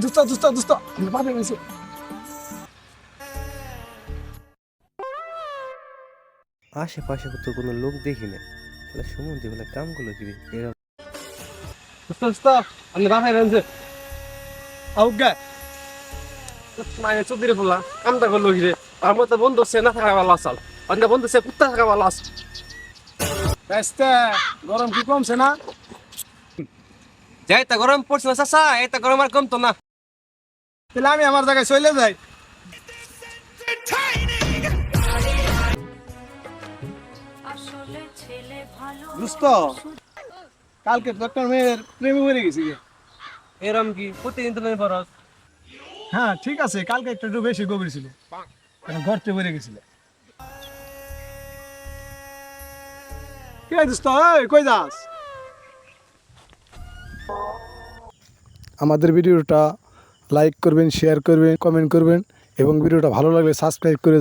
দোস্ত দোস্ত দোস্ত আমার বাপে গেছে। আশেপাশে তো কোনো লোক দেখি না, তাহলে সুমন্তি বলে কামগুলো কি রে? এরা দোস্ত দোস্ত আমার বাপে গেছে। আউগা মায়ের চোদ্দিরে বললা কামটা করলো কি রে? আর মতো বন্ধু সে না থাকা ভালো আসাল, অন্য বন্ধু সে কুত্তা থাকা ভালো আস। বেস্তে গরম কি কমছে না? যাই তা গরম পড়ছে না চাচা, এই তা গরম আর কমতো না। তাহলে আমি আমার জায়গায় চলে যাই। দোস্ত কালকে তো একটা মেয়ের প্রেমে পড়ে গেছি গে। এরম কি প্রতিদিন তো নেই বরস? হ্যাঁ ঠিক আছে, কালকে একটু বেশি গভীর ছিল, ঘরতে পড়ে গেছিল। কে দোস্ত এই কই যাস? আমাদের ভিডিওটা লাইক করবেন, শেয়ার করবেন, কমেন্ট করবেন এবং ভিডিওটা ভালো লাগলে সাবস্ক্রাইব করে